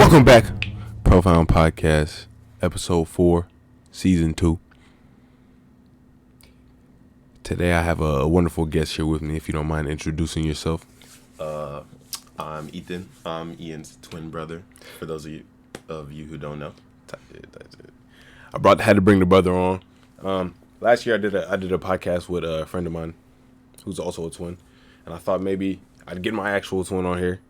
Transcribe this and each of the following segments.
Welcome back, Profound Podcast, Episode 4, Season 2. Today I have a wonderful guest here with me. If you don't mind introducing yourself. I'm Ethan. I'm Ian's twin brother. For those of you who don't know, Had to bring the brother on. Last year I did a podcast with a friend of mine who's also a twin, and I thought maybe I'd get my actual twin on here.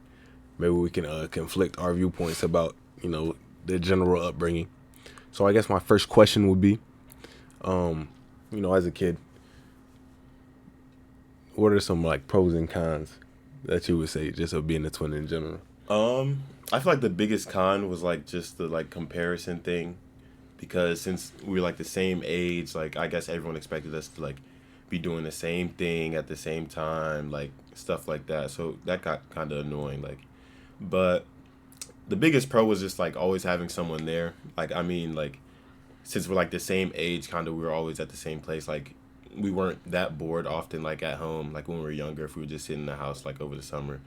Maybe we can conflict our viewpoints about the general upbringing. So I guess my first question would be, as a kid, what are some pros and cons that you would say just of being a twin in general? I feel like the biggest con was just the comparison thing, because since we were the same age, I guess everyone expected us to be doing the same thing at the same time, stuff like that. So that got kind of annoying. But the biggest pro was just always having someone there. Since we're the same age, kind of, we were always at the same place. We weren't that bored often at home, when we were younger. If we would just sit in the house over the summer,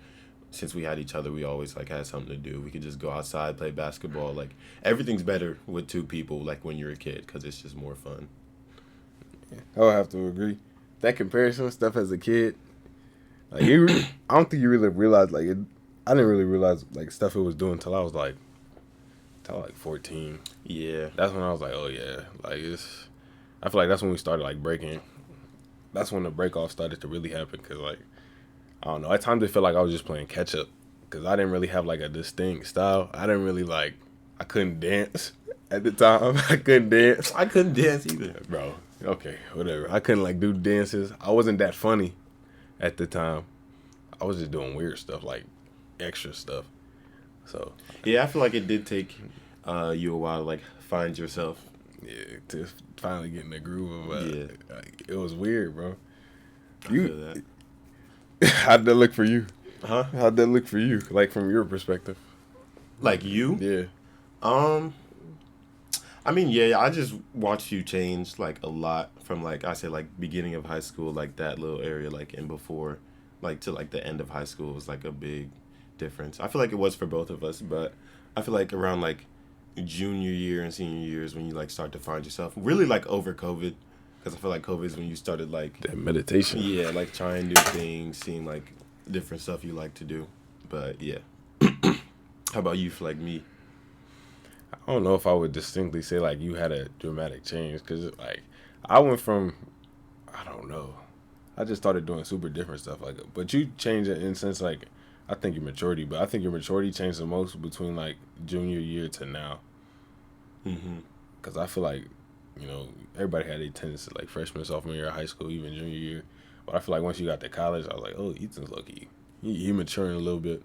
since we had each other, we always had something to do. We could just go outside, play basketball. Everything's better with two people when you're a kid, because it's just more fun. Yeah, I would have to agree. That comparison stuff as a kid, I don't think you really realized I didn't really realize stuff it was doing till I was 14. Yeah, that's when I was oh yeah, I feel that's when we started breaking. That's when the break off started to really happen, because I don't know, at times it felt like I was just playing catch up, because I didn't really have a distinct style. I didn't really I couldn't dance at the time. I couldn't dance either, bro. Okay, whatever. I couldn't do dances. I wasn't that funny at the time. I was just doing weird stuff, extra stuff. So yeah, I feel it did take you a while to find yourself. Yeah, to finally get in the groove of yeah. It was weird, bro. I feel that. How'd that look for you? Huh? How'd that look for you? From your perspective? You? Yeah. Yeah, I just watched you change a lot from I said beginning of high school, that little area and before to the end of high school was a big difference. I feel it was for both of us, but I feel around junior year and senior years when you start to find yourself really over COVID, because I feel COVID is when you started that meditation. Yeah, trying new things, seeing different stuff you like to do. But yeah. How about you for me? I don't know if I would distinctly say you had a dramatic change, because I went from, I don't know, I just started doing super different stuff but you changed it in sense I think your maturity, but I think your maturity changed the most between junior year to now. Mm-hmm. Because I feel everybody had a tendency freshman, sophomore year of high school, even junior year. But I feel once you got to college, I was oh, Ethan's lucky. He maturing a little bit.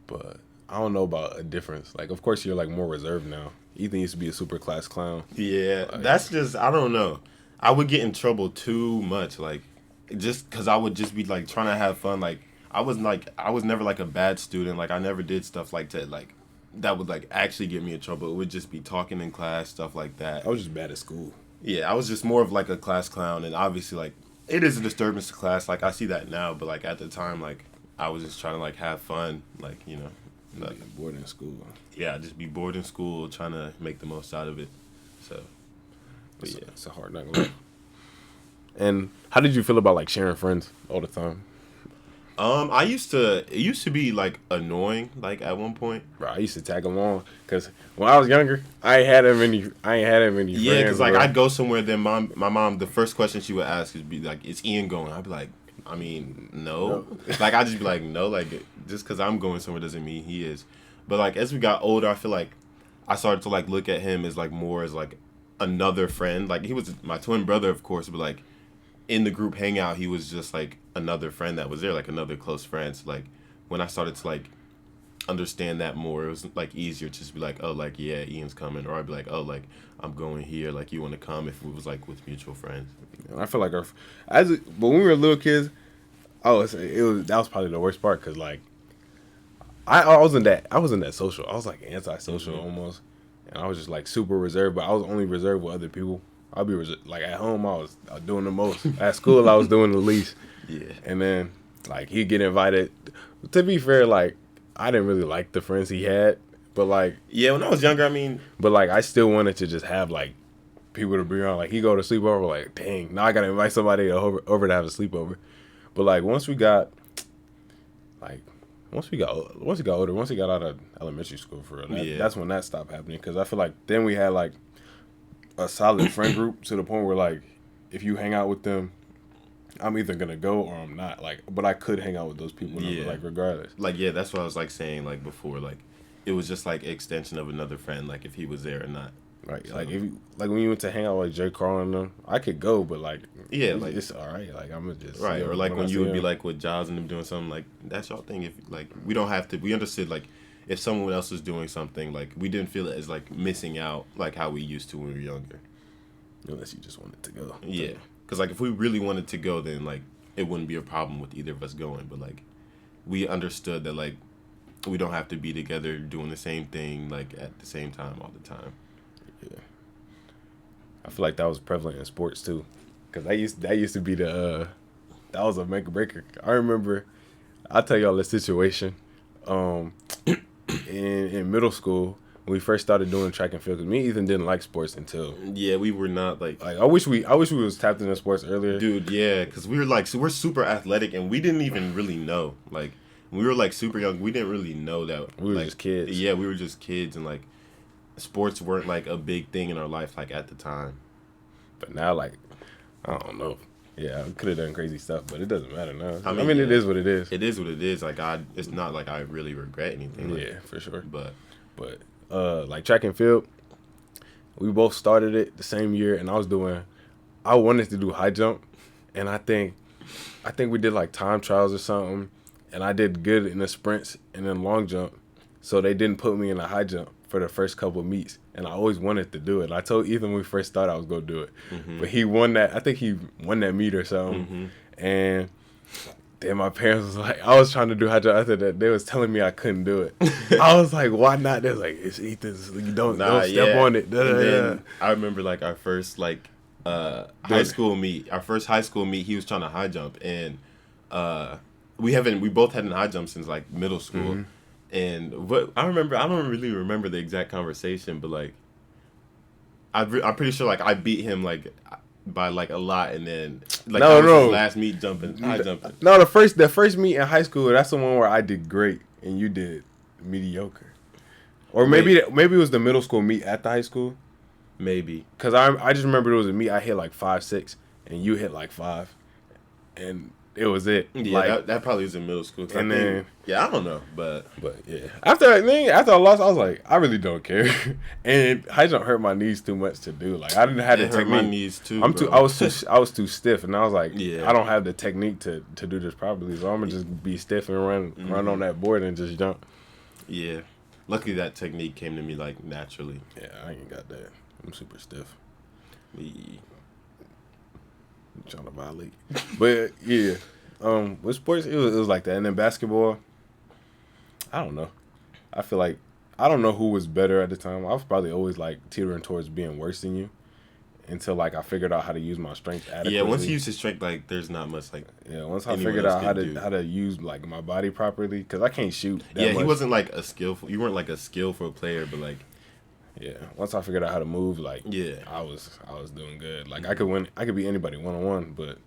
But I don't know about a difference. Of course, you're more reserved now. Ethan used to be a super class clown. Yeah, that's just, I don't know. I would get in trouble too much, just because I would just be trying to have fun. I was never a bad student. I never did stuff that would actually get me in trouble. It would just be talking in class, stuff like that. I was just bad at school. Yeah, I was just more of a class clown, and obviously it is a disturbance to class. I see that now, but at the time I was just trying to have fun, bored in school. Yeah, just be bored in school, trying to make the most out of it. So, but yeah, it's a hard knock life. And how did you feel about sharing friends all the time? It used to be annoying at one point. Bro, I used to tag along because when I was younger, I ain't had that many friends. Yeah, because I'd go somewhere, then my mom, the first question she would ask is be is Ian going? I'd be no. I'd just be no, just because I'm going somewhere doesn't mean he is. But as we got older, I feel I started to look at him as more as another friend. He was my twin brother, of course, but in the group hangout, he was just another friend that was there, another close friend. So when I started to understand that more, it was easier to just be oh, yeah, Ian's coming, or I'd be oh, I'm going here, you want to come, if it was with mutual friends. And I feel but when we were little kids, that was probably the worst part, because I wasn't that social. I was antisocial. Mm-hmm. Almost, and I was just super reserved, but I was only reserved with other people. I'll be at home, I was doing the most. At school, I was doing the least. Yeah. And then he'd get invited. To be fair, I didn't really like the friends he had, But like, Yeah, when I was younger, I mean, but like, I still wanted to just have like people to be around. Like, he go to sleepover, like, dang, now I gotta invite somebody over to have a sleepover. But like, once we got older, once we got out of elementary school for real, that's when that stopped happening. Because I feel like then we had like a solid friend group to the point where like, if you hang out with them, I'm either gonna go or I'm not. Like, but I could hang out with those people, like regardless. Like, yeah, that's what I was like saying like before. Like, it was just like extension of another friend. Like, if he was there or not. Right, so, like if you, like when you went to hang out with J. Carl and them, I could go, but like like it's all right. Like I'm gonna just right, or like when you would be like with Giles and them doing something, like that's y'all thing. If like we don't have to, we understood like if someone else was doing something, like we didn't feel it as like missing out like how we used to when we were younger. Unless you just wanted to go. Yeah, because like if we really wanted to go, then like it wouldn't be a problem with either of us going. But like we understood that like we don't have to be together doing the same thing like at the same time all the time. Yeah. I feel like that was prevalent in sports too, because that used to be that was a make or breaker. I remember, I'll tell y'all the situation, in middle school when we first started doing track and field. Because me and Ethan didn't like sports until we were not like I wish we was tapped into sports earlier, dude. Yeah, because we were like we're super athletic and we didn't even really know like when we were like super young. We didn't really know that we were like, just kids. Yeah, we were just kids and like. Sports weren't like a big thing in our life like at the time, but now like I don't know. Yeah, I could have done crazy stuff, but it doesn't matter now. I mean, yeah, it is what it is. It is what it is. Like it's not like I really regret anything. Like, yeah, for sure. But like track and field, we both started it the same year, and I wanted to do high jump, and I think we did like time trials or something, and I did good in the sprints and then long jump, so they didn't put me in a high jump for the first couple of meets, and I always wanted to do it. And I told Ethan when we first started I was gonna do it, but he won that. I think he won that meet or something, and then my parents was like, I was trying to do high jump after that. They was telling me I couldn't do it. I was like, why not? They're like, it's Ethan's. You don't step on it. And then I remember like our first like high school meet. Our first high school meet, he was trying to high jump, and we both hadn't high jumped since like middle school. And what I don't really remember the exact conversation, but like, I'm pretty sure like I beat him like by like a lot, and then like that was his last meet high jumping. No, the first meet in high school, that's the one where I did great and you did mediocre, or maybe it was the middle school meet at the high school, maybe because I just remember it was a meet I hit like 5.6 and you hit like 5, and it was it. Yeah, like, that probably was in middle school. And then I don't know, but yeah. After I lost, I was like, I really don't care. And high jump hurt my knees too much to do. Like I didn't have the technique. Hurt my knees too. I was too stiff, and I was like, I don't have the technique to do this properly. So I'm gonna just be stiff and run on that board and just jump. Yeah, luckily that technique came to me like naturally. Yeah, I ain't got that. I'm super stiff. Trying to violate, but yeah, with sports it was like that, and then basketball, I don't know. I feel like I don't know who was better at the time. I was probably always like teetering towards being worse than you, until like I figured out how to use my strength adequately. Yeah, once you use your strength, like there's not much like. Yeah, once I figured out how to use like my body properly, because I can't shoot. He wasn't like a skillful. You weren't like a skillful player, but like. Yeah, once I figured out how to move, like I was doing good. Like I could beat anybody 1-on-1, but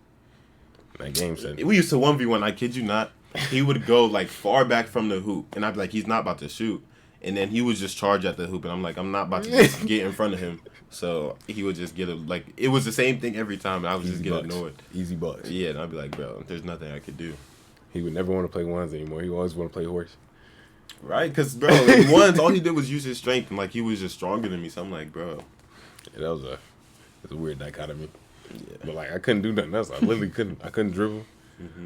that game said we used to 1v1. I kid you not. He would go like far back from the hoop, and I'd be like, he's not about to shoot, and then he would just charge at the hoop, and I'm like, I'm not about to just get in front of him. So he would just get it was the same thing every time, and I would just get annoyed. Easy bucks. Yeah, and I'd be like, bro, there's nothing I could do. He would never want to play ones anymore. He always want to play horse. Right, because, bro, in ones, all he did was use his strength, and, like, he was just stronger than me, so I'm like, bro. Yeah, that was a weird dichotomy. Yeah. But, like, I couldn't do nothing else. I literally couldn't. I couldn't dribble.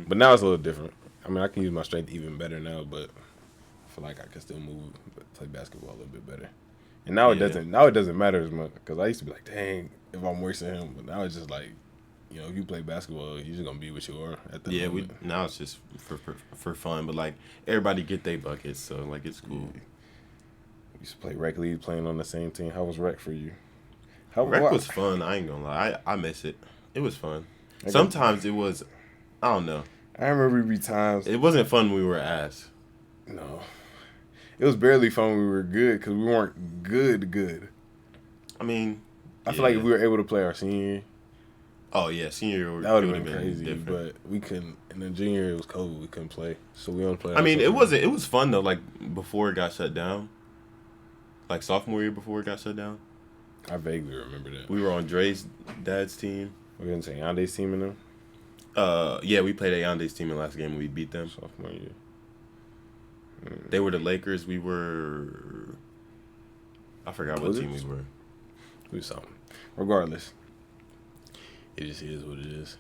But now it's a little different. I mean, I can use my strength even better now, but I feel like I can still move, but play basketball a little bit better. And now it doesn't matter as much, because I used to be like, dang, if I'm worse than him. But now it's just like, you know, if you play basketball, you're just gonna be what you are at the moment. Now it's just for fun, but like everybody get their buckets, so like it's cool. We used to play rec league, playing on the same team. How was rec for you? Rec was fun. I ain't gonna lie, I miss it. It was fun. Sometimes it was, I don't know. I remember times it wasn't fun when we were ass. No, It was barely fun when we were good because we weren't good. I mean, I feel like if we were able to play our senior year, oh yeah, senior year that would it have would been have been crazy. different. But we couldn't. In the junior year, it was COVID. We couldn't play, so we only played. I mean, It it was fun though. Like before it got shut down, like sophomore year before it got shut down. I vaguely remember that. We were on Dre's dad's team. We didn't say Yande's team in them. Yeah, we played Ayande's team in the last game and we beat them. Sophomore year. They were the Lakers. We were. I forgot what team we were. We something. Regardless, it just is what it is.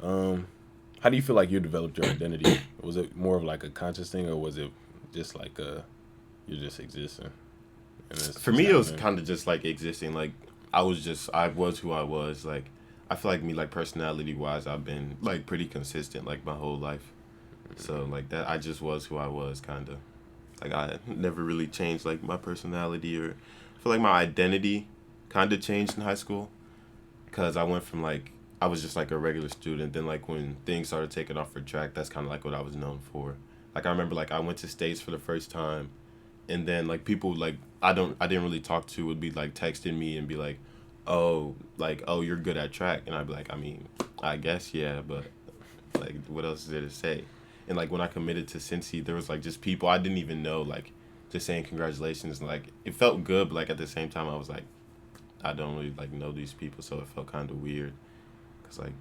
How do you feel like you developed your identity? Was it more of like a conscious thing, or was it just like you're just existing? For me, it was kind of just like existing. Like I was who I was. Like I feel like me, like personality wise, I've been like pretty consistent like my whole life. So like that, I just was who I was, kind of. Like I never really changed like my personality, or I feel like my identity kind of changed in high school, because I went from like I was just like a regular student. Then like when things started taking off for track, that's kind of like what I was known for. Like I remember like I went to states for the first time, and then like people like I didn't really talk to would be like texting me and be like, oh you're good at track, and I'd be like, I mean, I guess yeah, but like what else is there to say? And like when I committed to Cincy, there was like just people I didn't even know like just saying congratulations. And, like it felt good, but like at the same time I was like, I don't really like know these people, so it felt kind of weird, cause like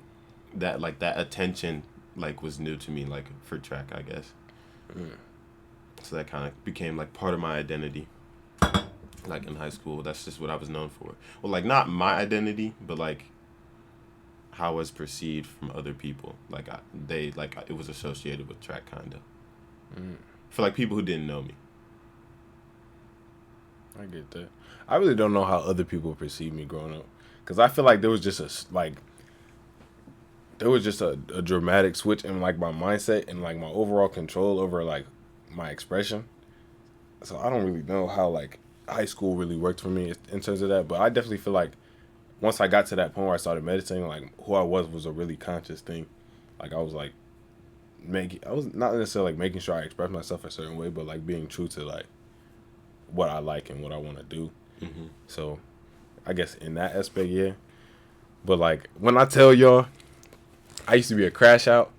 that attention like was new to me, like for track, I guess. So that kind of became like part of my identity. Like in high school, that's just what I was known for. Well, like not my identity, but like how I was perceived from other people. Like it was associated with track, kind of. For like people who didn't know me. I get that. I really don't know how other people perceive me growing up, because I feel like there was just a dramatic switch in like my mindset and like my overall control over like my expression. So I don't really know how like high school really worked for me in terms of that, but I definitely feel like once I got to that point where I started meditating, like who I was a really conscious thing. Like I was like I was not necessarily like making sure I express myself a certain way, but like being true to like what I like and what I want to do. Mm-hmm. So I guess in that aspect, yeah. But like when I tell y'all, I used to be a crash out.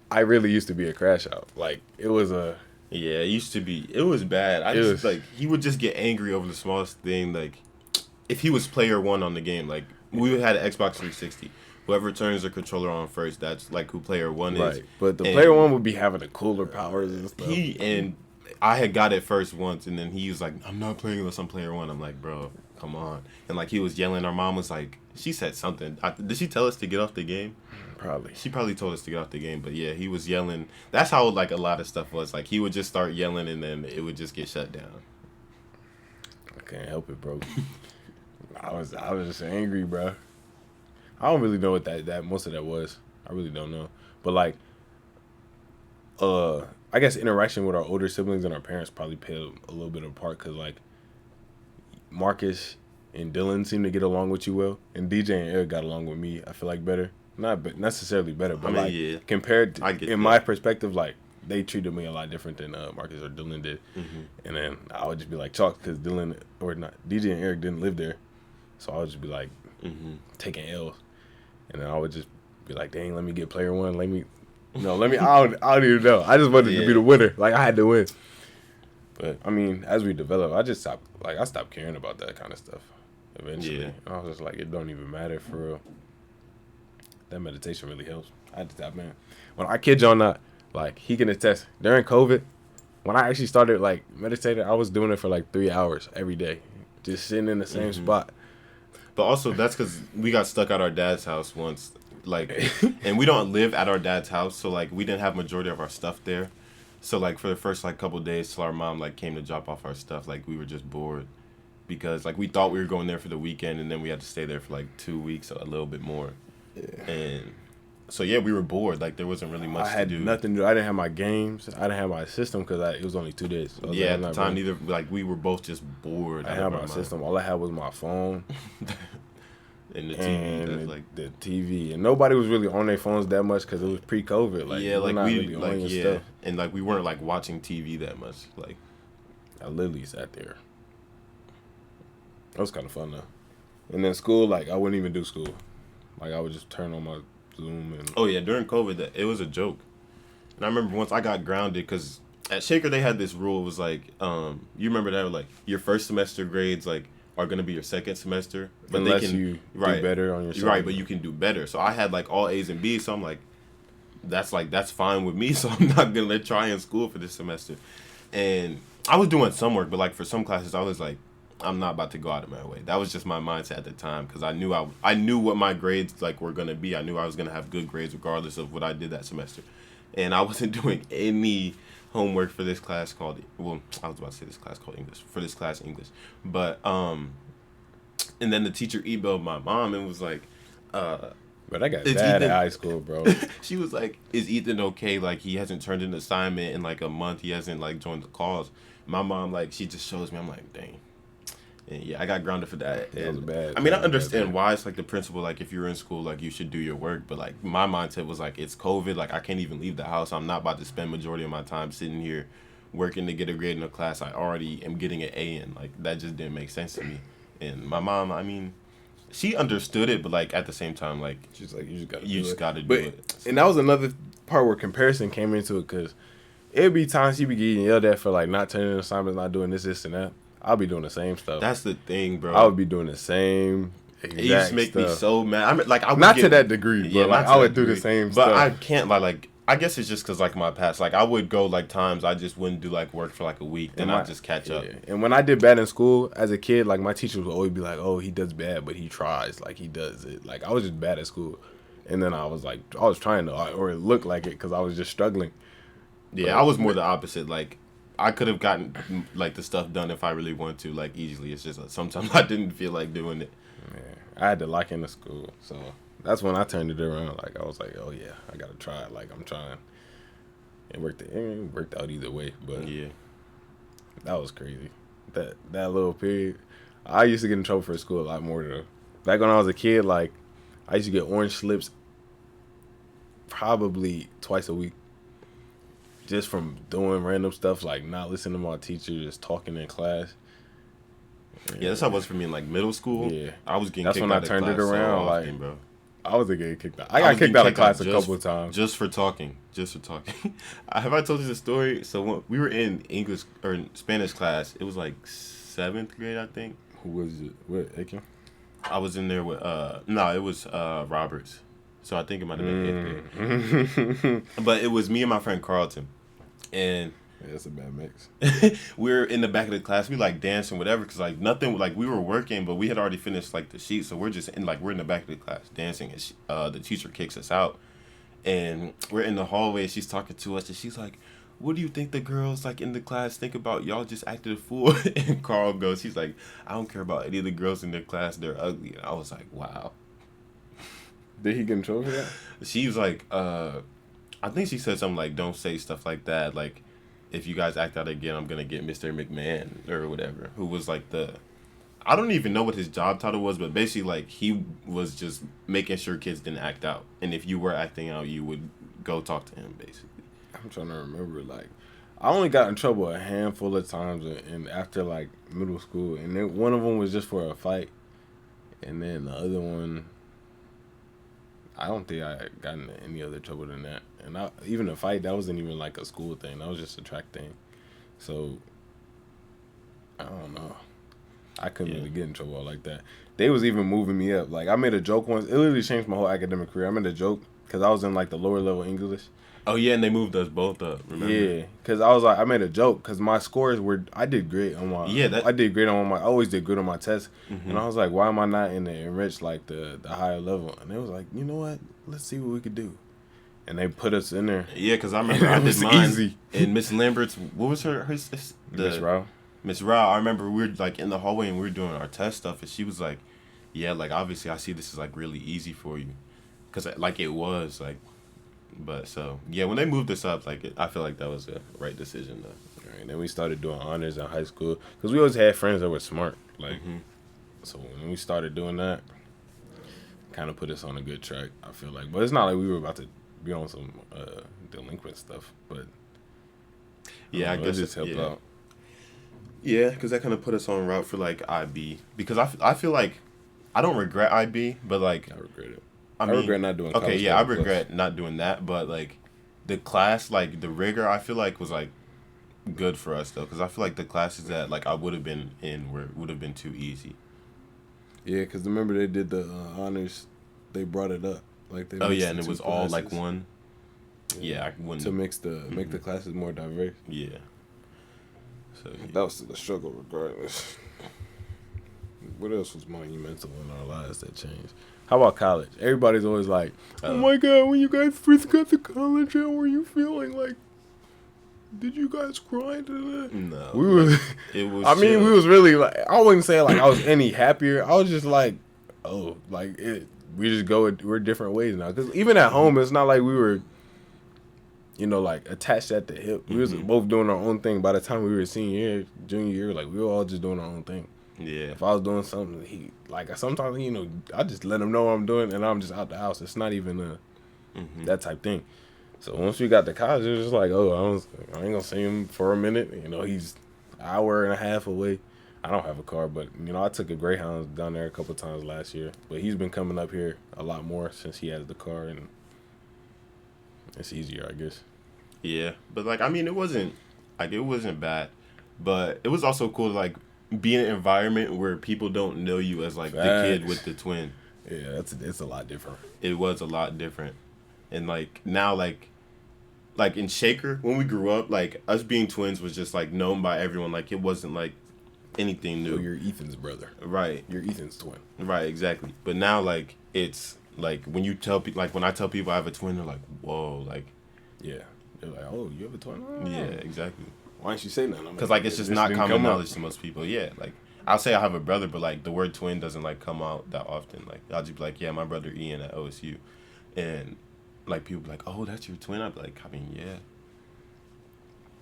I really used to be a crash out. Like it was a. Yeah, it used to be. It was bad. Like he would just get angry over the smallest thing. Like if he was player one on the game, like we had an Xbox 360. Whoever turns the controller on first, that's like who player one is. Right, but the player one would be having the cooler powers and stuff. I had got it first once, and then he was like, I'm not playing unless I'm player one. I'm like, bro, come on. And like he was yelling. Our mom was like, she said something. Did she tell us to get off the game? Probably. She probably told us to get off the game, but yeah, he was yelling. That's how like a lot of stuff was. Like he would just start yelling, and then it would just get shut down. I can't help it, bro. I was just angry, bro. I don't really know what that most of that was. I really don't know. But like, I guess interaction with our older siblings and our parents probably played a little bit of a part, because like Marcus and Dylan seem to get along with you well, and DJ and Eric got along with me, I feel like, better. Not necessarily better, but compared to, my perspective, like they treated me a lot different than Marcus or Dylan did. Mm-hmm. And then I would just be like chalk, because DJ and Eric didn't live there, so I would just be like taking L's, and then I would just be like, dang, let me get player one, I don't even know. I just wanted to be the winner, like I had to win. But I mean, as we develop, I stopped caring about that kind of stuff eventually. Yeah. I was just like, it don't even matter for real. That meditation really helps. I had to stop, man. When I kid y'all not, like he can attest, during COVID, when I actually started like meditating, I was doing it for like 3 hours every day, just sitting in the same spot. But also that's because we got stuck at our dad's house once, like, and we don't live at our dad's house, so like we didn't have majority of our stuff there. So like for the first like couple of days till our mom like came to drop off our stuff, like we were just bored, because like we thought we were going there for the weekend, and then we had to stay there for like 2 weeks, a little bit more. Yeah. And so yeah, we were bored. Like there wasn't really much to do. I had nothing to do. I didn't have my games. I didn't have my system, because it was only 2 days. So yeah, at the time neither. Like we were both just bored. I didn't have my system. All I had was my phone. And the TV, the TV, and nobody was really on their phones that much, because it was pre-COVID. Like yeah, like stuff. And like we weren't like watching TV that much. Like I literally sat there. That was kind of fun though. And then school, like I wouldn't even do school. Like I would just turn on my Zoom and. Oh yeah, during COVID, it was a joke. And I remember once I got grounded because at Shaker they had this rule. It was like, you remember that like your first semester grades like are gonna be your second semester, but Unless they can you do better on your second. Right, but you can do better. So I had like all A's and B's. So I'm like, that's fine with me. So I'm not gonna try in school for this semester. And I was doing some work, but like for some classes, I was like, I'm not about to go out of my way. That was just my mindset at the time because I knew what my grades like were gonna be. I knew I was gonna have good grades regardless of what I did that semester, and I wasn't doing any homework for this class called I was about to say this class called English for this class English, but and then the teacher emailed my mom and was like, But I got bad at high school, bro. She was like, "Is Ethan okay? Like he hasn't turned in an assignment in like a month. He hasn't like joined the calls." My mom like she just shows me. I'm like, dang. And yeah, I got grounded for that. That was bad. I mean, I understand why it's like the principle. Like if you're in school, like you should do your work. But like my mindset was like, it's COVID. Like I can't even leave the house. I'm not about to spend majority of my time sitting here working to get a grade in a class I already am getting an A in. Like that just didn't make sense to me. And my mom, I mean, she understood it, but like at the same time, like she's like, you just gotta do it. And that was another part where comparison came into it because it'd be times she be getting yelled at for like not turning in assignments, not doing this, and that. I'll be doing the same stuff. That's the thing, bro. I would be doing the same exact It used to make me so mad. I mean, like I would not to that degree, but like I would do the same stuff. But I can't like I guess it's just because like my past, like I would go like times I just wouldn't do like work for like a week, then I'd just catch up. And when I did bad in school as a kid, like my teachers would always be like, "Oh, he does bad, but he tries. Like he does it." Like I was just bad at school, and then I was trying to, or it looked like it because I was just struggling. Yeah, I was more the opposite. Like I could have gotten like the stuff done if I really wanted to, like easily. It's just sometimes I didn't feel like doing it. Yeah, I had to lock into school, so that's when I turned it around. Like I was like, "Oh yeah, I gotta try it." Like I'm trying. It worked out either way, but yeah, that was crazy. That little period, I used to get in trouble for school a lot more though. Back when I was a kid, like I used to get orange slips probably twice a week, just from doing random stuff like not listening to my teacher, just talking in class. Yeah, that's how it was for me in like middle school. Yeah, I was getting. That's kicked when I out of turned it class around. so often, like, bro. I wasn't getting kicked out. I got kicked out of class a couple of times just for talking. Have I told you the story? So when we were in English or in Spanish class, it was like 7th grade, I think. Who was it? What, Aiken? I was in there with no, it was Roberts. So I think it might have been 8th grade. But it was me and my friend Carlton, and yeah, that's a bad mix. we were in the back of the class. We like dancing, whatever, because like nothing, like we were working, but we had already finished like the sheet, so we're just in we're in the back of the class dancing, and the teacher kicks us out, and we're in the hallway. And she's talking to us, and she's like, "What do you think the girls like in the class think about y'all just acted a fool?" And Carl goes, "She's like, I don't care about any of the girls in their class. They're ugly." And I was like, "Wow." Did he get in trouble for that? She was like, I think she said something like, "Don't say stuff like that. Like, if you guys act out again, I'm gonna get Mr. McMahon or whatever." Who was like I don't even know what his job title was, but basically like he was just making sure kids didn't act out, and if you were acting out, you would go talk to him basically. I'm trying to remember. Like, I only got in trouble a handful of times, and after like middle school, and then one of them was just for a fight, and then the other one, I don't think I got in any other trouble than that. And even a fight, that wasn't even like a school thing. That was just a track thing. So, I don't know. I couldn't really get in trouble like that. They was even moving me up. Like, I made a joke once. It literally changed my whole academic career. I made a joke because I was in like the lower level English. Oh, yeah, and they moved us both up, remember? Yeah, because I was like, I made a joke because my scores were, I did great on my, I always did good on my tests. Mm-hmm. And I was like, why am I not in the enriched, like the higher level? And they was like, you know what? Let's see what we could do. And they put us in there. Yeah, because I remember I did mine. Easy. And Miss Lambert's, what was her Miss Rao. Miss Rao, I remember we were like in the hallway and we were doing our test stuff. And she was like, yeah, like obviously I see this is like really easy for you. Because like it was like. But so yeah, when they moved us up, like I feel like that was the right decision though. Right, then we started doing honors in high school because we always had friends that were smart. Like, so when we started doing that, kind of put us on a good track. I feel like, but it's not like we were about to be on some delinquent stuff. But yeah, I guess it just helped out. Yeah, because that kind of put us on route for like IB. Because I feel like I don't regret IB, but like I regret it. I I mean, regret not doing okay, college yeah, I 30 plus. regret not doing that, but like the class, like the rigor, I feel like was like good for us though, because I feel like the classes that like I would have been in would have been too easy. Yeah, because remember they did the honors. They brought it up. Like they Oh mixed yeah, the and it two was all like classes. one. Yeah. Yeah, I To wouldn't. make the classes more diverse. Yeah. So That was the struggle regardless. What else was monumental in our lives that changed? How about college? Everybody's always like, "Oh my god, when you guys first got to college, how were you feeling? Like, did you guys cry to that?" no, We like were. it was. I mean, we Chill. was really like. I wouldn't say like I was any happier. I was just like, oh, like it. We just go. We're different ways now. Because even at home, it's not like we were, like attached at the hip. We was both doing our own thing. By the time we were senior year, junior year, like we were all just doing our own thing. Yeah. If I was doing something, he like sometimes I just let him know what I'm doing, and I'm just out the house. It's not even that type thing. So once we got to college, it was just like, oh, I ain't gonna see him for a minute. He's an hour and a half away. I don't have a car, but I took a Greyhound down there a couple times last year. But he's been coming up here a lot more since he has the car, and it's easier, I guess. Yeah, but like I mean, it wasn't bad, but it was also cool to like be in an environment where people don't know you as like the kid with Facts. the twin. Yeah, it's a lot different. It was a lot different, and like now like in Shaker when we grew up, like us being twins was just like known by everyone. Like it wasn't like anything Yo, new. you're Ethan's brother. Right, You're Ethan's twin. right, exactly. But now like it's like when you tell people like when I tell people I have a twin, they're like, whoa, like Yeah, they're like, oh, you have a twin? yeah, Oh. exactly. Why didn't you say nothing? Because like it's just not didn't common come up. knowledge to most people. Yeah, like I'll say I have a brother, but like the word twin doesn't like come out that often. Like I'll just be like, yeah, my brother Ian at OSU, and like people be like, oh, that's your twin. I'd be like, I mean, yeah.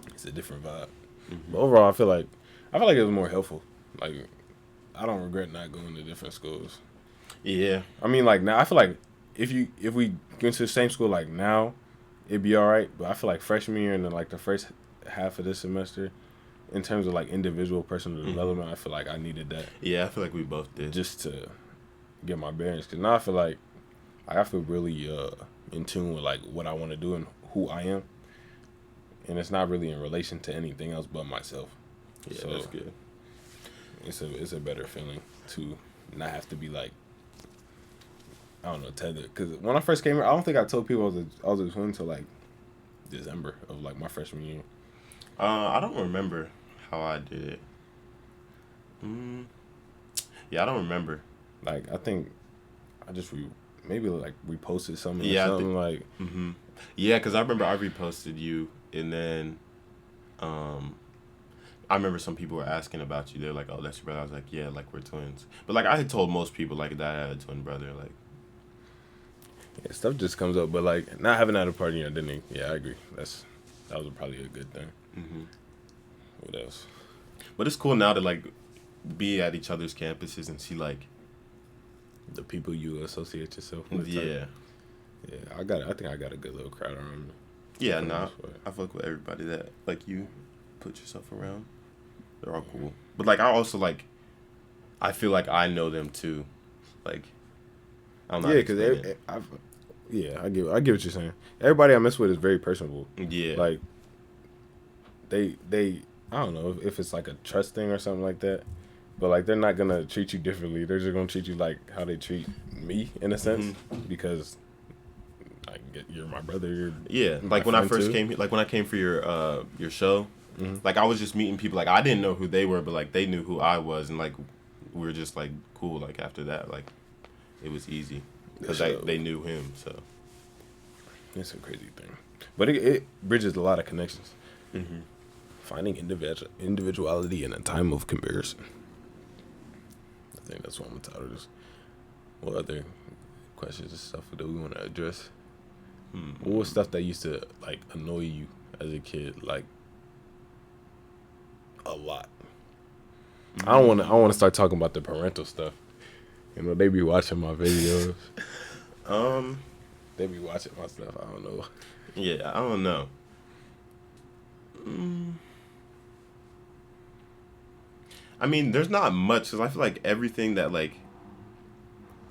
It's a different vibe. But overall, I feel like it was more helpful. Like I don't regret not going to different schools. Yeah. I mean, like now, I feel like if we went to the same school like now, it'd be all right. But I feel like freshman year and then like the first half of this semester, in terms of like individual personal development, I feel like I needed that Yeah, I feel like we both did. just to get my bearings. Cause now I feel like I feel really in tune with like what I want to do and who I am, and it's not really in relation to anything else but myself. Yeah, So that's good. it's a better feeling to not have to be like, I don't know, tethered. Because when I first came here, I don't think I told people I was a twin until like December of like my freshman year. I don't remember how I did it. Yeah, I don't remember. Like I think I just maybe like reposted something or Yeah, something like. Yeah, because I remember I reposted you, and then, I remember some people were asking about you. They're like, "Oh, that's your brother." I was like, "Yeah, like we're twins." But like I had told most people like that I had a twin brother. Like, Yeah, stuff just comes up, but like not having that a part of your identity. Yeah, I agree. That was probably a good thing. What else? but it's cool now to like be at each other's campuses and see like, The people you associate yourself with. yeah, Yeah. I think I got a good little crowd around me. yeah. For the Nah, most part. I fuck with everybody that like you put yourself around. They're all cool. But like I also like, I feel like I know them too. Like, I don't know. Yeah, because I get what you're saying. Everybody I mess with is very personable. Yeah. Like they I don't know if it's like a trust thing or something like that, but like they're not gonna treat you differently. They're just gonna treat you like how they treat me in a sense because you're my brother. You're Yeah, my like when I friend first too. came, like when I came for your show, like I was just meeting people. Like I didn't know who they were, but like they knew who I was, and like we were just like cool. Like after that, like it was easy because they knew him. So It's a crazy thing, but it bridges a lot of connections. Finding individuality in a time of comparison. I think that's what I'm gonna title this. What other questions and stuff that we want to address? What was stuff that used to like annoy you as a kid, like a lot? I don't want to start talking about the parental stuff. They be watching my videos. They be watching my stuff. I don't know. yeah, I don't know. I mean, there's not much because I feel like everything that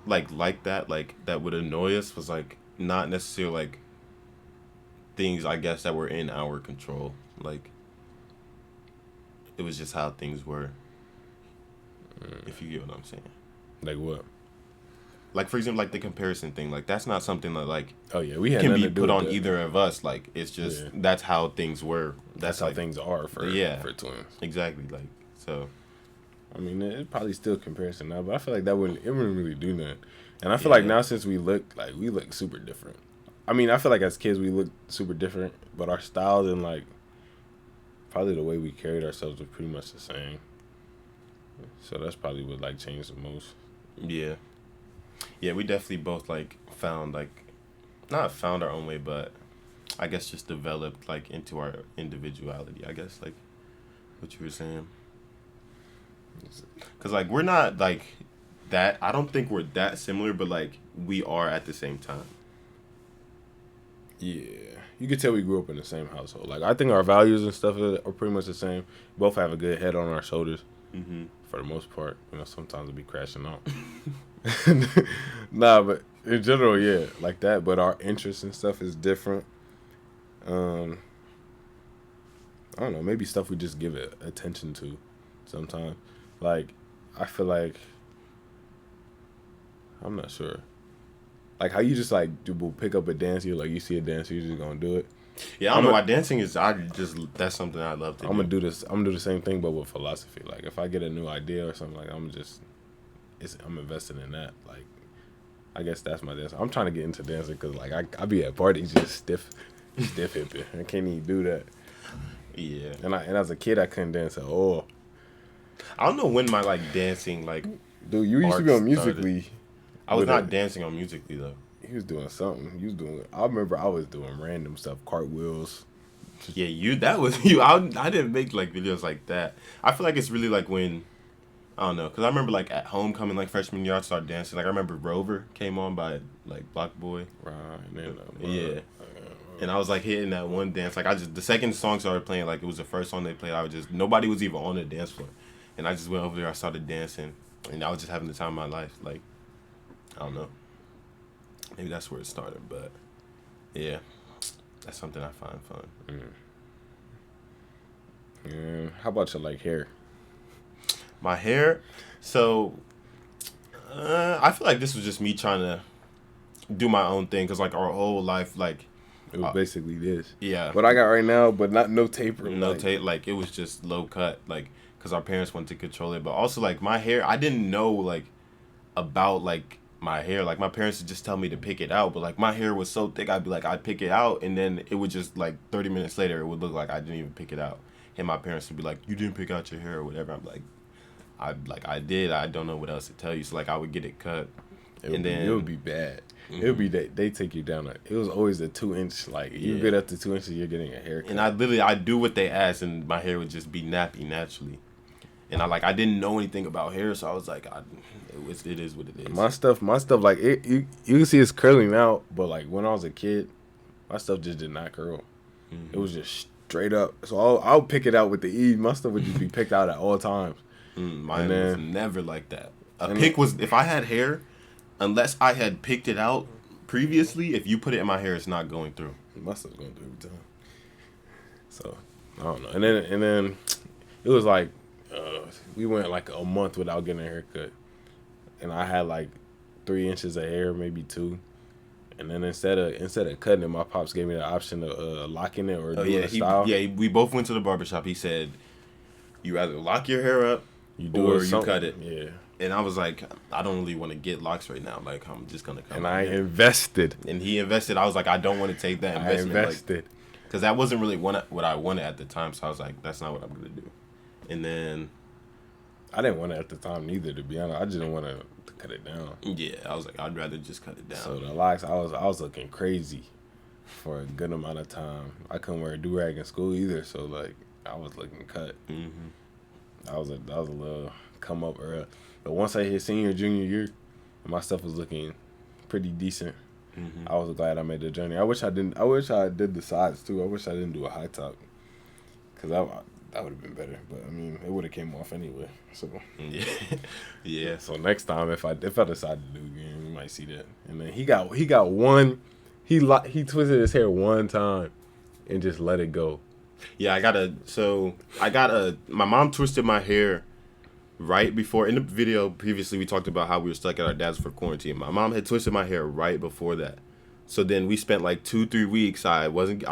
that that would annoy us was like not necessarily like things I guess that were in our control. Like it was just how things were. If you get what I'm saying. Like what? Like for example, like the comparison thing. Like that's not something that like Oh yeah, we had can nothing be to do put with on that. either of us. Like it's just that's how things were. That's how like, things are for twins. Exactly. Like so. I mean, it probably still comparison now, but I feel like it wouldn't really do nothing. And I feel like now since we look super different. I mean, I feel like as kids we look super different, but our styles and like probably the way we carried ourselves was pretty much the same. So that's probably what like changed the most. Yeah. Yeah, we definitely both like found like not found our own way, but I guess just developed like into our individuality. I guess like what you were saying. Cause like we're not like that. I don't think we're that similar, but like we are at the same time. Yeah, you could tell we grew up in the same household. Like I think our values and stuff are pretty much the same. Both have a good head on our shoulders. Mm-hmm. For the most part, sometimes it'll be crashing out. Nah, but in general, yeah, like that. But our interests and stuff is different. I don't know, maybe stuff we just give it attention to sometimes. Like, I feel like, I'm not sure. Like how you just like will pick up a dance, you like you see a dance, you're just gonna do it. Yeah, I don't know why dancing is. That's something I love to do. I'm gonna do this. I'm gonna do the same thing, but with philosophy. Like if I get a new idea or something, like I'm invested in that. Like I guess that's my dance. I'm trying to get into dancing because like I be at parties just stiff hipping. I can't even do that. Yeah. And as a kid, I couldn't dance at all. I don't know when my like dancing like. Dude, you used to be on Musically. I was not dancing on Musically though. He was doing something. He was doing. I remember I was doing random stuff, cartwheels. Yeah, that was you. I didn't make like videos like that. I feel like it's really like when, I don't know, because I remember like at homecoming, like freshman year, I started dancing. Like I remember Rover came on by like Block Boy. Right. Yeah. And I was like hitting that one dance. Like the second song started playing, like it was the first song they played. Nobody was even on the dance floor, and I just went over there. I started dancing, and I was just having the time of my life. Like, I don't know. Maybe that's where it started, but yeah, that's something I find fun. Yeah. How about your like hair? My hair, so I feel like this was just me trying to do my own thing because like our whole life, like it was basically this. Yeah. What I got right now, but no taper. No tape. Like it was just low cut, like because our parents wanted to control it, but also like my hair, I didn't know like about like my hair. Like my parents would just tell me to pick it out, but like my hair was so thick, I'd pick it out, and then it would just like 30 minutes later, it would look like I didn't even pick it out, and my parents would be like, "You didn't pick out your hair or whatever." I'm like, I did. I don't know what else to tell you. So like I would get it cut, it would be bad. Mm-hmm. It would be that they take you down. It was always a 2-inch. Like you get up to 2 inches, you're getting a haircut. And I do what they asked, and my hair would just be nappy naturally. And I didn't know anything about hair, so I was like, it is what it is. My stuff, like you can see it's curling out, but like when I was a kid, my stuff just did not curl. Mm-hmm. It was just straight up. So I'll pick it out with the ease. My stuff would just be picked out at all times. Mine was never like that. If I had hair, unless I had picked it out previously, if you put it in my hair, it's not going through. My stuff's going through every time. So I don't know. And then it was like we went like a month without getting a haircut, and I had like 3 inches of hair, maybe 2. And then instead of cutting it, my pops gave me the option of locking it or doing a style. We both went to the barbershop. He said, you either lock your hair up or you cut it. Yeah. And I was like, I don't really want to get locks right now. Like, I'm just going to come. And I invested. And he invested. I was like, I don't want to take that investment. I invested. Because that wasn't really what I wanted at the time. So I was like, that's not what I'm going to do. And then I didn't want it at the time neither, to be honest. I just didn't want to cut it down. Yeah, I was like, I'd rather just cut it down. So the locks, I was looking crazy for a good amount of time. I couldn't wear a do-rag in school either, so like I was looking cut. Mm-hmm. That was a little come up early. But once I hit junior year, my stuff was looking pretty decent. Mm-hmm. I was glad I made the journey. I wish I did the sides too. I wish I didn't do a high top, cause That would have been better, but I mean, it would have came off anyway. So Yeah, yeah. so next time, if I decide to do it again, we might see that. And then he got one. He twisted his hair one time, and just let it go. Yeah, my mom twisted my hair right before, in the video previously we talked about how we were stuck at our dad's for quarantine. My mom had twisted my hair right before that. So then we spent like 2-3 weeks. I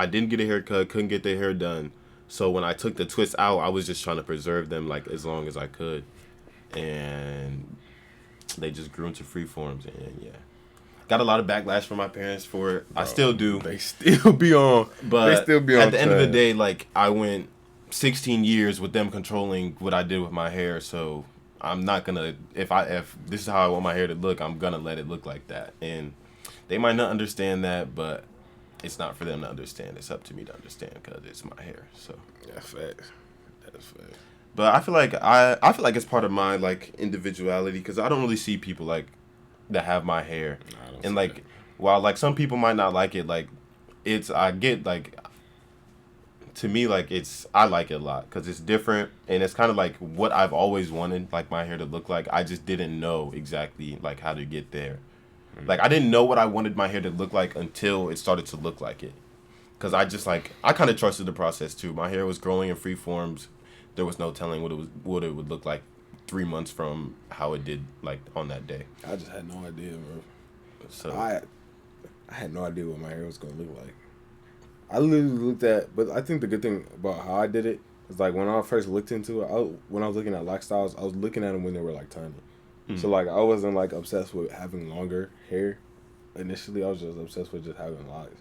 didn't get a haircut, couldn't get their hair done. So when I took the twists out, I was just trying to preserve them like as long as I could. And they just grew into free forms, and yeah. Got a lot of backlash from my parents for it. I still do. They still be on. But they still be on at the end of the day, like, I went 16 years with them controlling what I did with my hair, so I'm not gonna, if this is how I want my hair to look, I'm gonna let it look like that. And they might not understand that, but it's not for them to understand. It's up to me to understand because it's my hair. So yeah, facts. That's facts. But I feel like it's part of my like individuality because I don't really see people like that have my hair, and like that. While like some people might not like it, like I get like, to me, like I like it a lot because it's different and it's kind of like what I've always wanted like my hair to look like. I just didn't know exactly like how to get there. Like I didn't know what I wanted my hair to look like until it started to look like it. Cause I just like I kind of trusted the process too. My hair was growing in free forms. There was no telling what it would look like 3 months from how it did like on that day. I just had no idea, bro. So I had no idea what my hair was gonna look like. I literally looked at, but I think the good thing about how I did it is like when I first looked into it, when I was looking at lifestyles, I was looking at them when they were like tiny. So like I wasn't like obsessed with having longer hair. Initially, I was just obsessed with just having locks,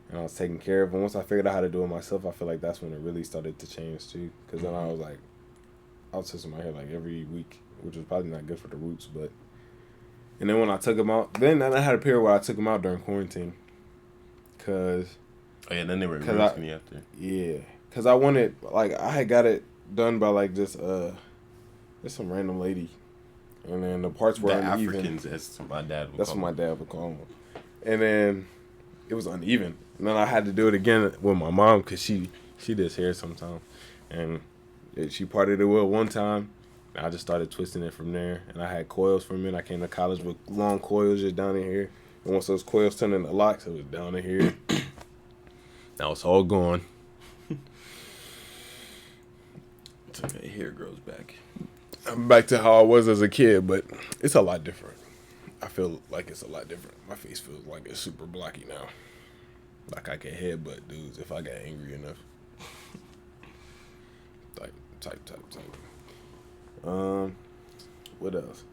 and I was taking care of. And once I figured out how to do it myself, I feel like that's when it really started to change too. Because then I was like, I was twisting my hair like every week, which was probably not good for the roots. But and then when I took them out, then I had a period where I took them out during quarantine. Cause then they were roasting me after. Yeah, cause I wanted like I had got it done by like just some random lady. And then the parts were uneven. Africans, as my dad would That's call what my dad would call them. And then it was uneven. And then I had to do it again with my mom because she does hair sometimes. And she parted it well one time. And I just started twisting it from there. And I had coils from it. I came to college with long coils just down in here. And once those coils turned into locks, it was down in here. Now it's all gone. It's okay. Hair grows back. I'm back to how I was as a kid, but it's a lot different. I feel like it's a lot different. My face feels like it's super blocky now. Like I can headbutt dudes if I got angry enough. Type. What else?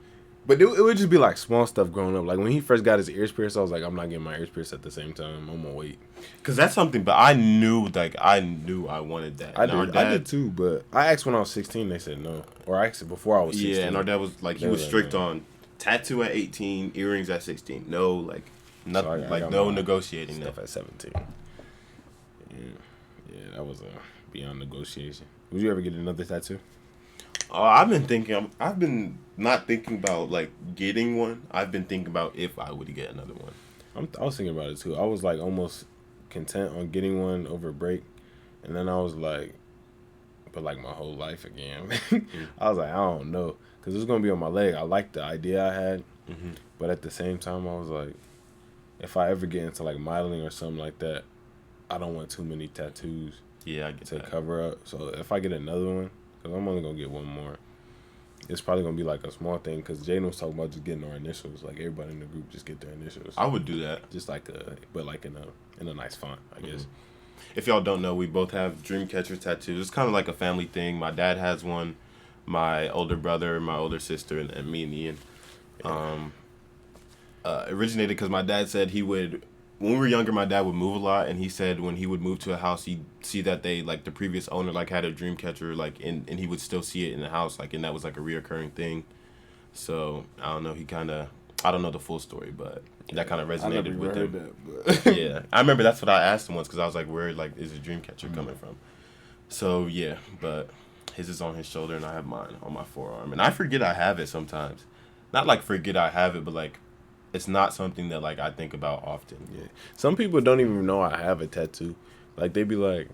But it would just be like small stuff growing up. Like when he first got his ears pierced, I was like, I'm not getting my ears pierced at the same time. I'm gonna wait. Cause that's something, but I knew I wanted that. I did too, but I asked when I was 16. They said no, or I asked it before I was 16. Yeah, and our dad was like, he was strict on tattoo at 18, earrings at 16. No, like nothing, so like no negotiating stuff at 17. Yeah, that was beyond negotiation. Would you ever get another tattoo? I've been not thinking about like getting one. I've been thinking about if I would get another one. I was thinking about it too. I was like almost content on getting one over break, and then I was like, but like my whole life again. I was like, I don't know, because it's gonna be on my leg. I like the idea I had, but at the same time, I was like, if I ever get into like modeling or something like that, I don't want too many tattoos. Yeah, I get to that. Cover up. So if I get another one, because I'm only gonna get one more, it's probably gonna be like a small thing. Because Jaden was talking about just getting our initials. Like everybody in the group just get their initials. I would do that. Just like but like in a nice font, I guess. If y'all don't know, we both have Dreamcatcher tattoos. It's kind of like a family thing. My dad has one. My older brother, my older sister, and me and Ian. Originated because my dad said he would. When we were younger, my dad would move a lot, and he said when he would move to a house, he'd see that they, like, the previous owner, like, had a dream catcher, like, and he would still see it in the house, like, and that was, like, a reoccurring thing. So, I don't know, I don't know the full story, but that kind of resonated with him. That, but yeah. I remember that's what I asked him once, because I was like, where, like, is the dream catcher coming from? So, yeah, but his is on his shoulder, and I have mine on my forearm. And I forget I have it sometimes. Not, like, forget I have it, but, like, it's not something that, like, I think about often. Yeah. Some people don't even know I have a tattoo. Like, they be like,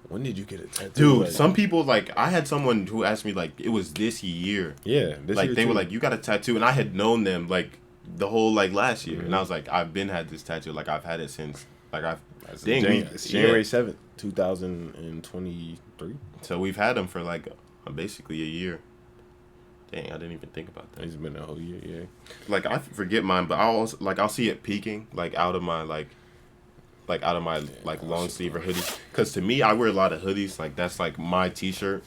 When did you get a tattoo? Dude, Like, some people, like, I had someone who asked me, like, it was this year. yeah, this Like, year they too. were like, you got a tattoo. And I had known them, like, the whole, like, last year. Mm-hmm. And I was like, I've been had this tattoo. Like, I've had it since, like, It's it's January 7th, 2023. So we've had them for, like, basically a year. Dang, I didn't even think about that. It's been a whole year, yeah. Like, I forget mine, but I'll see it peeking, like, out of my long sleeve or hoodie. Because to me, I wear a lot of hoodies. Like, that's like my t-shirt.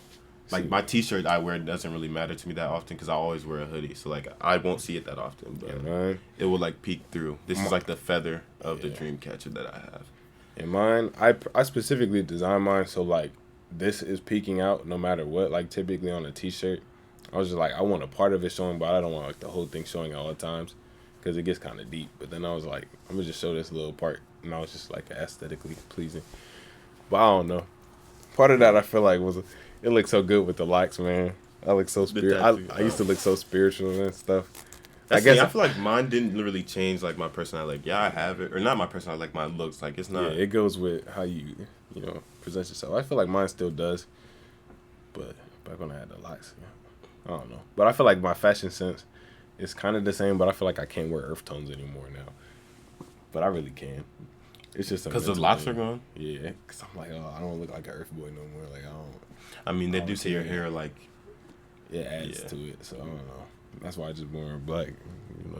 Like, my t-shirt I wear doesn't really matter to me that often because I always wear a hoodie. So, like, I won't see it that often, but it will, like, peek through. This is like the feather of the dream catcher that I have. And mine, I specifically designed mine so, like, this is peeking out no matter what. Like, typically on a t-shirt, I was just like, I want a part of it showing, but I don't want, like, the whole thing showing at all times because it gets kind of deep. But then I was like, I'm going to just show this little part. And I was just, like, aesthetically pleasing. But I don't know. Part of that I feel like was, it looked so good with the lights, man. I look so spiritual. I used to look so spiritual and stuff. I feel like mine didn't really change, like, my personality. Like, yeah, I have it. Or not my personality, like, my looks. Like, it's not. Yeah, it goes with how you present yourself. I feel like mine still does. But back when I had the lights, I don't know. But I feel like my fashion sense is kind of the same, but I feel like I can't wear earth tones anymore now. But I really can. It's just because the locks are gone. Yeah, because I'm like, oh, I don't look like an earth boy no more. Like, I don't. I mean, they do say your hair, like, it adds to it. So I don't know. That's why I just wear black.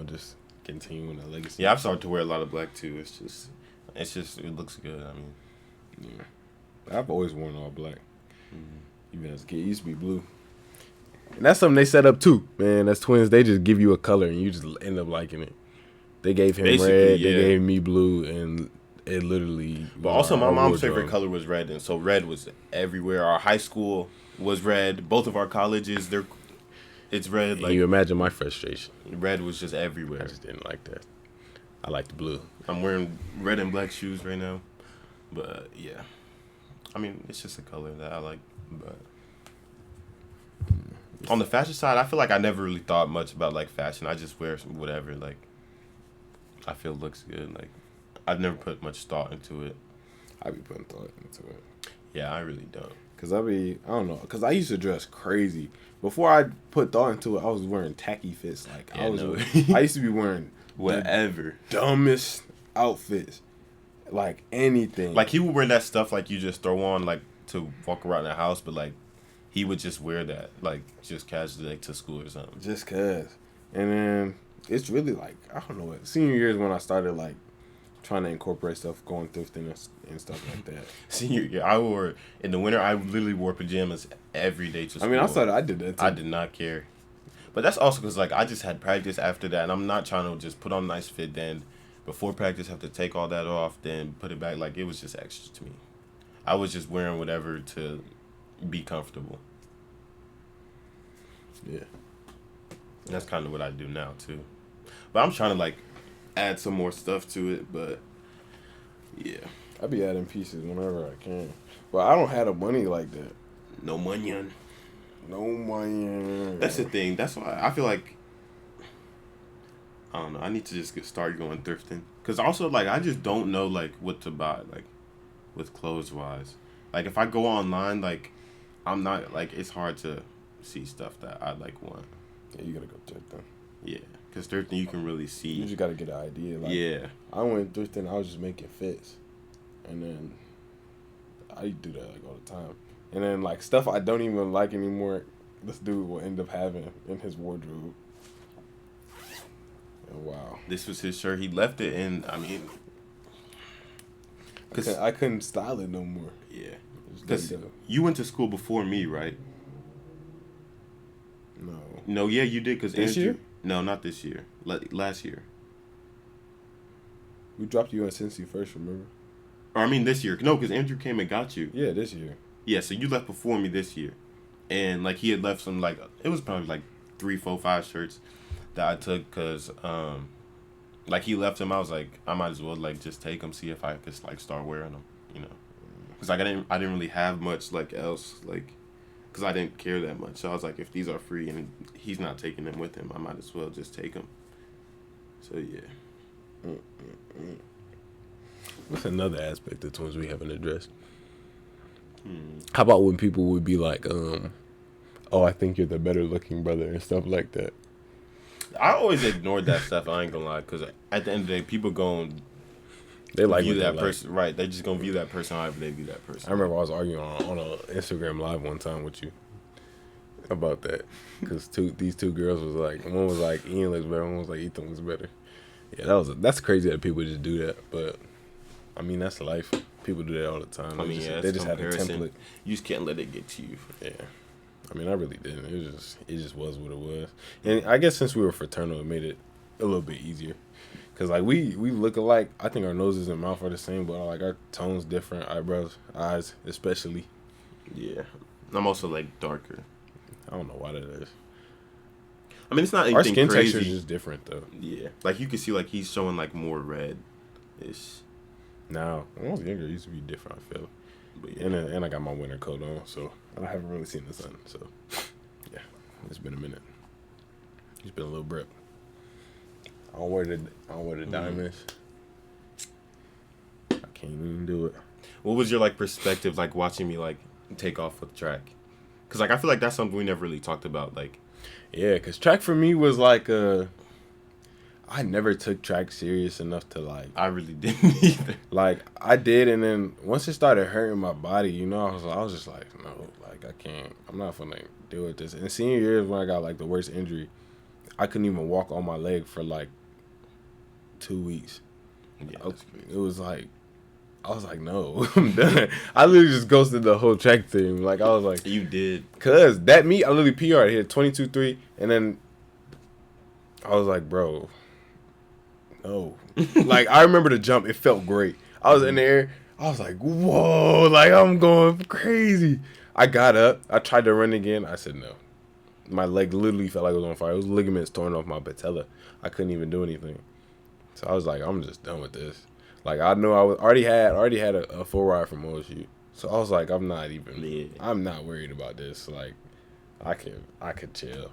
Just continuing the legacy. Yeah, I've started to wear a lot of black too. It's just it looks good. I mean, yeah, I've always worn all black. Even as a kid, it used to be blue. And that's something they set up too, man. As twins, they just give you a color and you just end up liking it. They gave him red, they gave me blue, and it literally. But also, my mom's favorite color was red, and so red was everywhere. Our high school was red. Both of our colleges, it's red. Like, you imagine my frustration. Red was just everywhere. I just didn't like that. I liked blue. I'm wearing red and black shoes right now, but yeah, I mean, it's just a color that I like. But on the fashion side, I feel like I never really thought much about, like, fashion. I just wear whatever, like, I feel looks good. Like, I've never put much thought into it. I be putting thought into it. Yeah, I really don't. Cause I don't know. Cause I used to dress crazy. Before I put thought into it, I was wearing tacky fits. Like, I used to be wearing whatever dumbest outfits, like anything. Like, he would wear that stuff like you just throw on, like, to walk around the house, but, like, he would just wear that, like, just casually, like, to school or something. Just cause. And then it's really like, I don't know what, senior year is when I started, like, trying to incorporate stuff, going thrifting and stuff like that. Senior year, in the winter, I literally wore pajamas every day to school. I mean, I did that too. I did not care. But that's also because, like, I just had practice after that, and I'm not trying to just put on a nice fit, then before practice have to take all that off, then put it back. Like, it was just extra to me. I was just wearing whatever to be comfortable. Yeah. That's kind of what I do now, too. But I'm trying to, like, add some more stuff to it, but yeah. I be adding pieces whenever I can. But I don't have the money like that. No money. No money. That's the thing. That's why I feel like, I don't know, I need to just start going thrifting. Because also, like, I just don't know, like, what to buy, like, with clothes-wise. Like, if I go online, like, I'm not, like, it's hard to see stuff that I, like, want. Yeah, you gotta go thrifting. Yeah, because thrifting, you can really see. You just gotta get an idea. Like, yeah. I went thrifting, I was just making fits. And then, I do that, like, all the time. And then, like, stuff I don't even like anymore, this dude will end up having in his wardrobe. And wow. This was his shirt. He left it in, I mean, I couldn't style it no more. Yeah. Because you went to school before me, right? No. No, yeah, you did. Cause this year? No, not this year. Last year. We dropped you at Cincy first, remember? Or, I mean, this year. No, because Andrew came and got you. Yeah, this year. Yeah, so you left before me this year. And, like, he had left some, like, it was probably, like, 3, 4, 5 shirts that I took because, like, he left them. I was like, I might as well, like, just take them, see if I could, like, start wearing them, you know. Because, like, I didn't really have much, like, else, like, because I didn't care that much. So I was like, if these are free and he's not taking them with him, I might as well just take them. So, yeah. What's another aspect of twins we haven't addressed? How about when people would be like, oh, I think you're the better looking brother and stuff like that. I always ignored that stuff. I ain't gonna lie, because at the end of the day, people They like view what that they person, right? They're just gonna view that person however they view that person. I remember I was arguing on a Instagram live one time with you about that, because these two girls was like, one was like Ian looks better, one was like Ethan looks better. Yeah, that's crazy that people just do that, but I mean that's life. People do that all the time. They just had a template. You just can't let it get to you. Yeah. I mean, I really didn't. It just was what it was. And I guess since we were fraternal, it made it a little bit easier. Cause like we look alike. I think our noses and mouth are the same, but like our tones different. Eyebrows, eyes, especially. Yeah, I'm also like darker. I don't know why that is. I mean, it's not anything our skin crazy. texture is just different though. Yeah, like you can see like he's showing like more red. Ish. Now, when I was younger, it used to be different. I feel. But yeah. And I got my winter coat on, so I haven't really seen the sun. So yeah, it's been a minute. It's been a little brick. I don't wear the diamonds. I can't even do it. What was your like perspective like watching me like take off with track? Cause like I feel like that's something we never really talked about. Like, yeah, cause track for me was like I never took track serious enough to like. I really didn't either. Like I did, and then once it started hurting my body, you know, I was just like, no, like I can't. I'm not gonna deal with this. And senior year is when I got like the worst injury. I couldn't even walk on my leg for like 2 weeks. Yeah, it was like, I was like, no, I'm done. I literally just ghosted the whole track team. Like I was like, you did, cause that meet I literally PR'd, hit 22.3, and then I was like, bro, no. Like I remember the jump, it felt great. I was in the air, I was like, whoa, like I'm going crazy. I got up, I tried to run again. I said no. My leg literally felt like it was on fire. It was ligaments torn off my patella. I couldn't even do anything. So I was like, I'm just done with this. Like I knew I was already had a full ride from OSU. So I was like, I'm not worried about this. Like I could chill.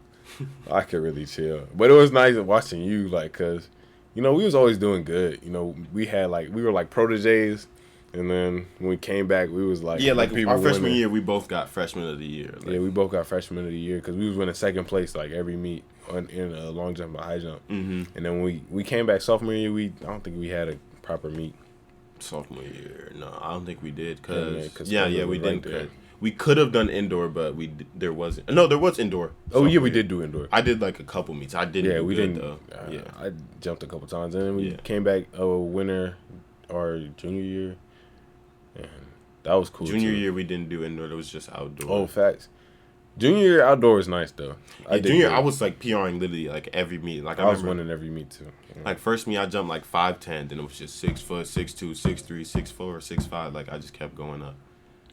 I could really chill. But it was nice watching you, like, cause you know we was always doing good. You know we were like proteges. And then when we came back, we was like... Yeah, like our freshman year, we both got freshman of the year. Like. Yeah, we both got freshman of the year because we was winning second place like every meet in a long jump and high jump. Mm-hmm. And then when we came back sophomore year, I don't think we had a proper meet. Sophomore year, no, I don't think we did. We didn't. Right, we could have done indoor, but there wasn't. No, there was indoor. Oh yeah, we did do indoor. I did like a couple meets. I didn't. Yeah, we didn't. Though. I jumped a couple times, and then we came back winter our junior year. And that was cool. Junior year we didn't do indoor. It was just outdoor. Oh, facts. Junior year outdoor is nice though. I was like PRing literally like every meet. Like I was winning every meet too. Yeah. Like first meet I jumped like 5'10", then it was just 6 foot, 6'2", 6'3", 6'4", 6'5". Like I just kept going up.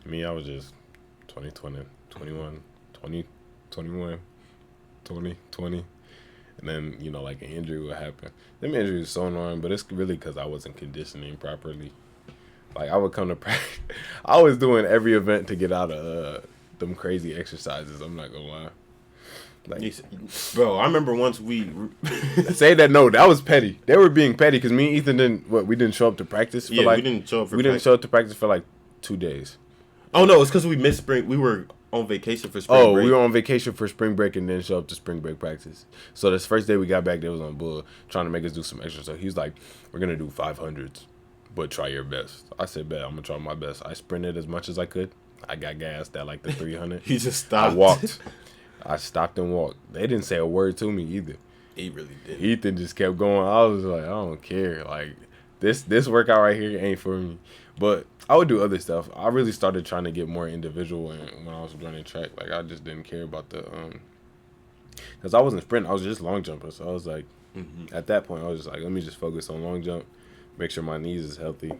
Me, I was just 20, 21, 20, 21, 20, 20. And then, you know, like an injury would happen. Them injuries are so annoying, but it's really because I wasn't conditioning properly. Like, I would come to practice. I was doing every event to get out of them crazy exercises. I'm not going to lie. Like, bro, I remember once we... Say that, no, that was petty. They were being petty because me and Ethan we didn't show up to practice for we didn't show up for We didn't show up to practice for like 2 days. Oh, no, it's because we missed spring. We were on vacation for spring break. We were on vacation for spring break and then show up to spring break practice. So this first day we got back, they was on bull trying to make us do some extra. So he was like, we're going to do 500s. But try your best. I said, bet, I'm going to try my best. I sprinted as much as I could. I got gassed at like the 300. He just stopped. I walked. I stopped and walked. They didn't say a word to me either. He really did. Ethan just kept going. I was like, I don't care. Like, this workout right here ain't for me. But I would do other stuff. I really started trying to get more individual when I was running track. Like, I just didn't care about the... Because I wasn't sprinting. I was just long jumping. So I was like, at that point, I was just like, let me just focus on long jump. Make sure my knees is healthy.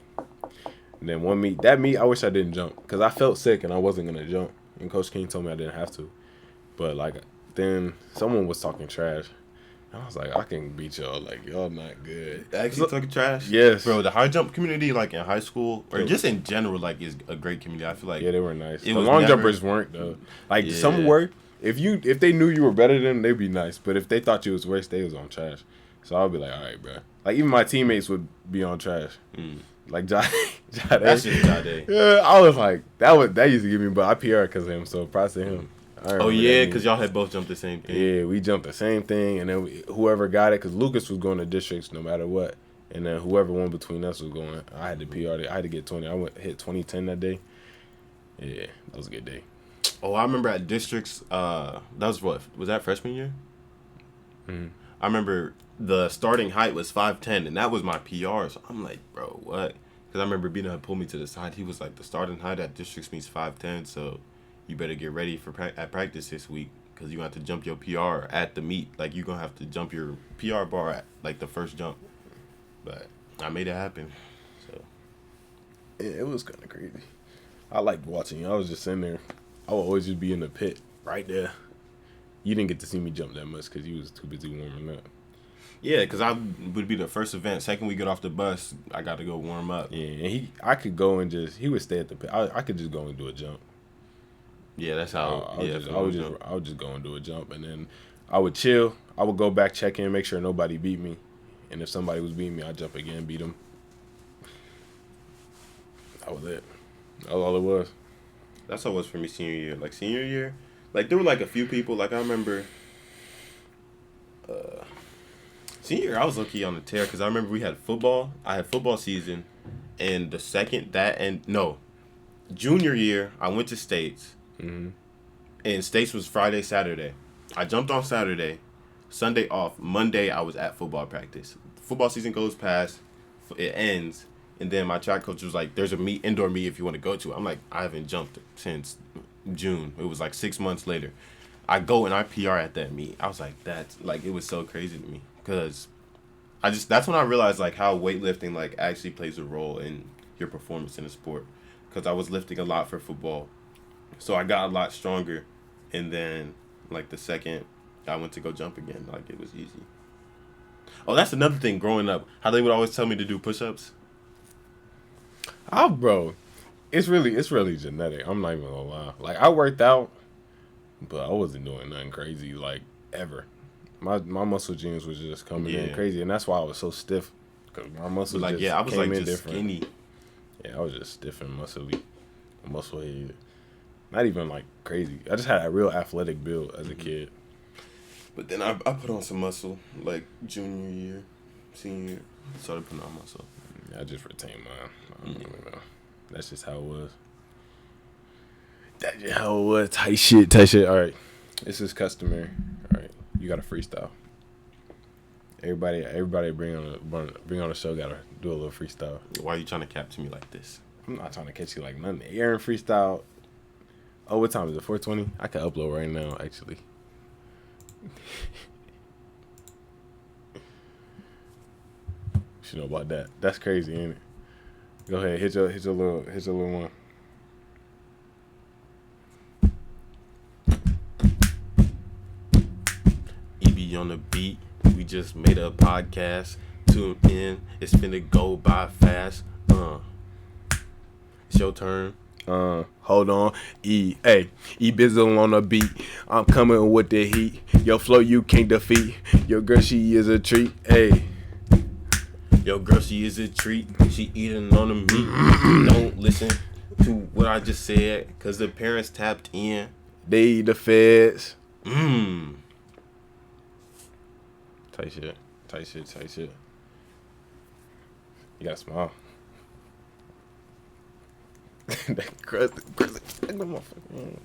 And then that meet, I wish I didn't jump. Because I felt sick and I wasn't going to jump. And Coach King told me I didn't have to. But, like, then someone was talking trash. And I was like, I can beat y'all. Like, y'all not good. Actually talking trash? Yes. Bro, the high jump community, like, in high school, or just in general, like, is a great community. I feel like... Yeah, they were nice. The long jumpers weren't, though. Like, some were. If they knew you were better than them, they'd be nice. But if they thought you was worse, they was on trash. So I would be like, all right, bro. Like, even my teammates would be on trash. Like Jade. That's just Jade. Yeah, I was like, that used to give me, but I PR because of him, so props to him. Oh yeah, because y'all had both jumped the same thing. Yeah, we jumped the same thing, and then whoever got it, because Lucas was going to districts no matter what, and then whoever won between us was going. I had to PR. I had to get 20. Hit 2010 that day. Yeah, that was a good day. Oh, I remember at districts. That was what? Was that freshman year? Mm-hmm. I remember the starting height was 5'10", and that was my PR. So I'm like, bro, what? Because I remember Bina had pulled me to the side. He was like, the starting height at districts means 5'10", so you better get ready for at practice this week because you're going to have to jump your PR at the meet. Like, you're going to have to jump your PR bar at, like, the first jump. But I made it happen. So Yeah, it was kind of crazy. I liked watching you. I was just sitting there. I would always just be in the pit right there. You didn't get to see me jump that much because you was too busy warming up. yeah, because I would be the first event. Second we get off the bus, I got to go warm up. Yeah, and I could go and he would stay at the pit. I could just go and do a jump. Yeah, that's how. I would just go and do a jump, and then I would chill. I would go back, check in, make sure nobody beat me, and if somebody was beating me, I'd jump again, beat them. That was it. That was all it was. That's how it was for me senior year. Like senior year, like there were like a few people. Like I remember, senior year I was lucky on the tear because I remember we had football. I had football season, and the second that and no, junior year I went to States. Mm-hmm. And States was Friday, Saturday. I jumped on Saturday, Sunday off. Monday I was at football practice. Football season goes past, it ends, and then my track coach was like, "There's a indoor meet if you want to go to." I'm like, I haven't jumped since June. It was like 6 months later. I go and I PR at that meet. I was like, that's like it was so crazy to me because that's when I realized like how weightlifting like actually plays a role in your performance in the sport because I was lifting a lot for football. So I got a lot stronger, and then, like, the second I went to go jump again, like, it was easy. Oh, that's another thing growing up. How they would always tell me to do push-ups. Oh, bro, it's really genetic. I'm not even gonna lie. Like, I worked out, but I wasn't doing nothing crazy, like, ever. My muscle genes was just coming in crazy, and that's why I was so stiff, because my muscles like, just yeah, I was, came like, in just different. skinny. Yeah, I was just stiff and muscle head. Not even like crazy. I just had a real athletic build as a kid. But then I put on some muscle, like junior year, senior year. Started putting on muscle. I just retained mine. I don't really know. That's just how it was. That's just how it was. Tight shit. All right. This is customary. All right. You got a freestyle. Everybody bring on a show gotta do a little freestyle. Why are you trying to capture me like this? I'm not trying to catch you like nothing. Aaron freestyle. Oh, what time is it? 4:20? I can upload right now, actually. You know about that? That's crazy, ain't it? Go ahead, hit your little one. EB on the beat. We just made a podcast. Tune in. It's finna go by fast. It's your turn. Hold on. E Bizzle on the beat. I'm coming with the heat. Your flow you can't defeat. Your girl, she is a treat. Hey. Yo, girl, she is a treat. She eating on the meat. Don't listen to what I just said, cause the parents tapped in. They the feds. Tight shit. You gotta smile. That crust, that motherfucker.